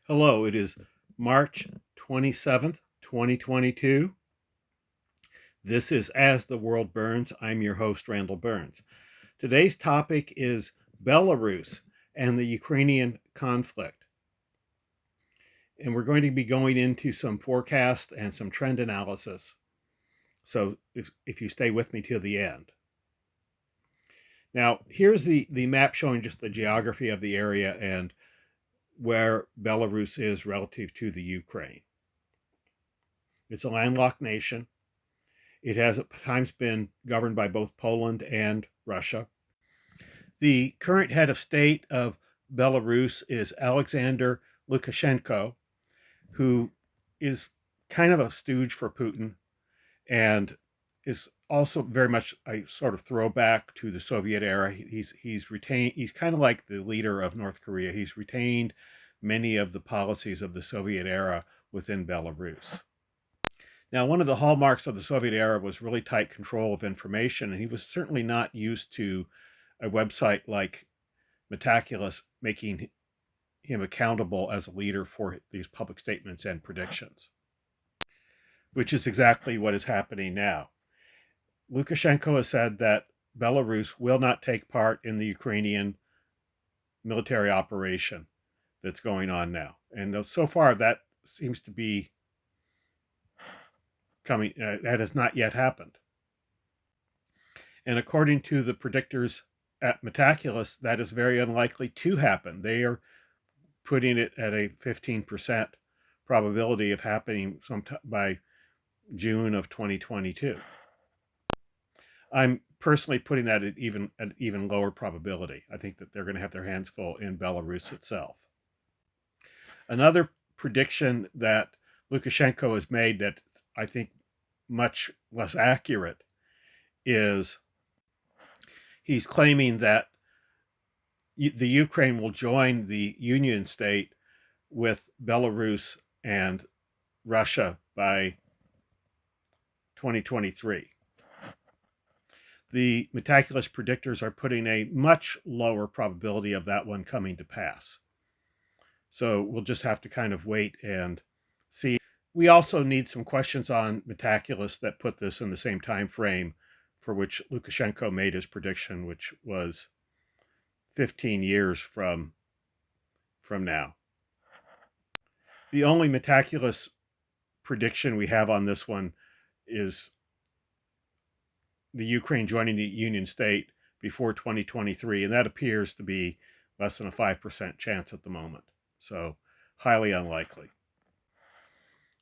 Hello, it is March 27th, 2022. This is As the World Burns. I'm your host, Randall Burns. Today's topic is Belarus and the Ukrainian conflict. And we're going to be going into some forecast and some trend analysis. So if you stay with me till the end. Now, here's the map showing just the geography of the area and where Belarus is relative to the Ukraine. It's a landlocked nation. It has at times been governed by both Poland and Russia. The current head of state of Belarus is Alexander Lukashenko, who is kind of a stooge for Putin and is also very much a sort of throwback to the Soviet era. He's kind of like the leader of North Korea. He's retained many of the policies of the Soviet era within Belarus. Now, one of the hallmarks of the Soviet era was really tight control of information, and he was certainly not used to a website like Metaculus making him accountable as a leader for these public statements and predictions, which is exactly what is happening now. Lukashenko has said that Belarus will not take part in the Ukrainian military operation that's going on now. And so far, that seems to be coming, that has not yet happened. And according to the predictors at Metaculus, that is very unlikely to happen. They are putting it at a 15% probability of happening sometime by June of 2022. I'm personally putting that at an even lower probability. I think that they're going to have their hands full in Belarus itself. Another prediction that Lukashenko has made that I think much less accurate is he's claiming that the Ukraine will join the Union state with Belarus and Russia by 2023. The Metaculus predictors are putting a much lower probability of that one coming to pass. So we'll just have to kind of wait and see. We also need some questions on Metaculus that put this in the same time frame for which Lukashenko made his prediction, which was 15 years from now. The only Metaculus prediction we have on this one is the Ukraine joining the Union state before 2023, and that appears to be less than a 5% chance at the moment. So highly unlikely.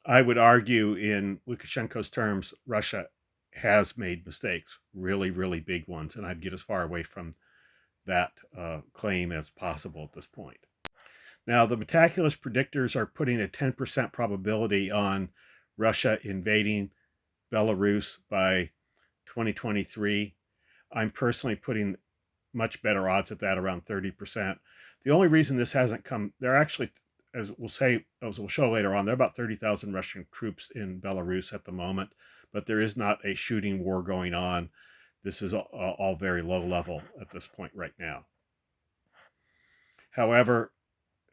I would argue in Lukashenko's terms, Russia has made mistakes, really, really big ones, and I'd get as far away from that claim as possible at this point. Now, the Metaculus predictors are putting a 10% probability on Russia invading Belarus by 2023. I'm personally putting much better odds at that, around 30%. The only reason this hasn't come, they're actually, as we'll show later on, there are about 30,000 Russian troops in Belarus at the moment, but there is not a shooting war going on. This is all very low level at this point right now. However,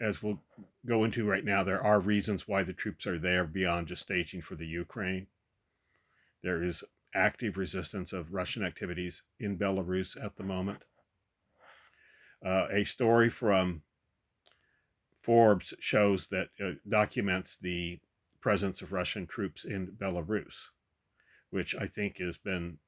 as we'll go into right now, there are reasons why the troops are there beyond just staging for the Ukraine. There is active resistance of Russian activities in Belarus at the moment. A story from Forbes shows that documents the presence of Russian troops in Belarus, which I think has been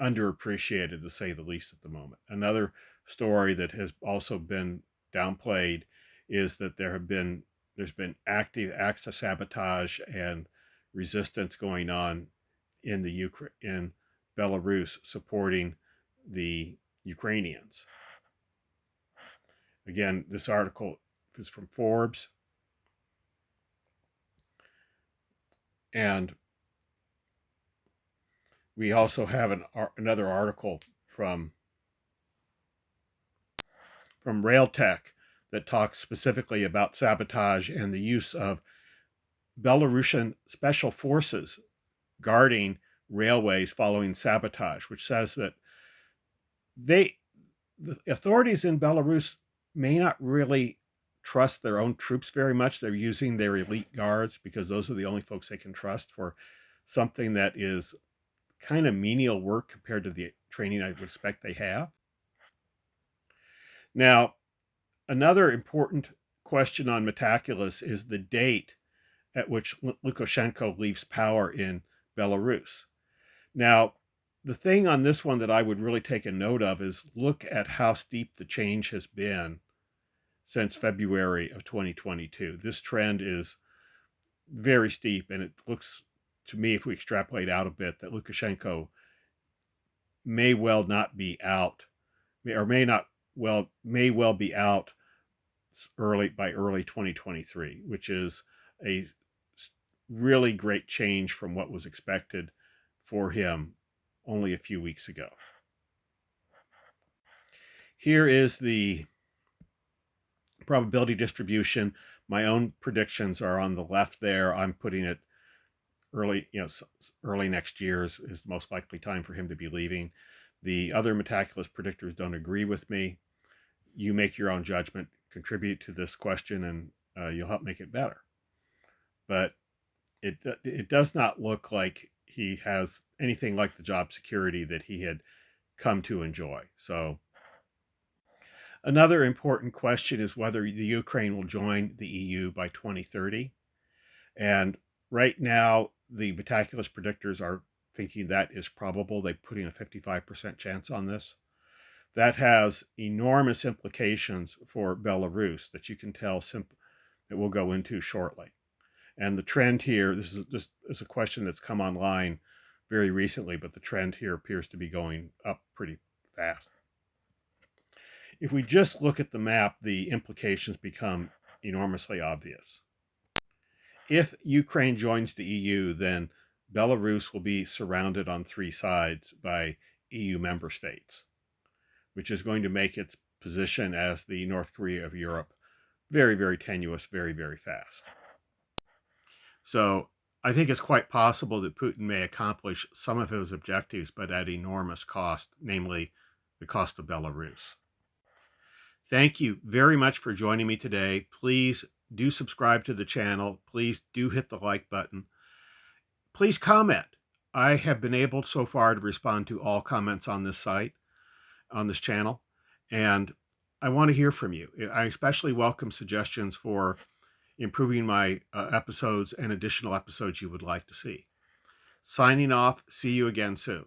underappreciated, to say the least, at the moment. Another story that has also been downplayed is that there's been active acts of sabotage and resistance going on in Belarus supporting the Ukrainians. Again, this article is from Forbes, and we also have another article from Railtech that talks specifically about sabotage and the use of Belarusian special forces guarding railways following sabotage, which says that the authorities in Belarus may not really trust their own troops very much. They're using their elite guards because those are the only folks they can trust for something that is kind of menial work compared to the training I would expect they have. Now, another important question on Metaculus is the date at which Lukashenko leaves power in Belarus. Now, the thing on this one that I would really take a note of is look at how steep the change has been since February of 2022. This trend is very steep, and it looks to me, if we extrapolate out a bit, that Lukashenko may well not be out, or may well be out by early 2023, which is a really great change from what was expected for him only a few weeks ago. Here is the probability distribution. My own predictions are on the left there. I'm putting it early next year is the most likely time for him to be leaving. The other Metaculus predictors don't agree with me. You make your own judgment, contribute to this question, and you'll help make it better. But it does not look like he has anything like the job security that he had come to enjoy. So another important question is whether the Ukraine will join the EU by 2030. And right now, the Metaculus predictors are thinking that is probable. They're putting a 55% chance on this. That has enormous implications for Belarus that you can tell that we'll go into shortly. And the trend here, this is a question that's come online very recently, but the trend here appears to be going up pretty fast. If we just look at the map, the implications become enormously obvious. If Ukraine joins the EU, then Belarus will be surrounded on three sides by EU member states, which is going to make its position as the North Korea of Europe very, very tenuous, very, very fast. So I think it's quite possible that Putin may accomplish some of his objectives, but at enormous cost, namely the cost of Belarus. Thank you very much for joining me today. Please do subscribe to the channel. Please do hit the like button. Please comment. I have been able so far to respond to all comments on this site, on this channel, and I want to hear from you. I especially welcome suggestions for improving my episodes and additional episodes you would like to see. Signing off. See you again soon.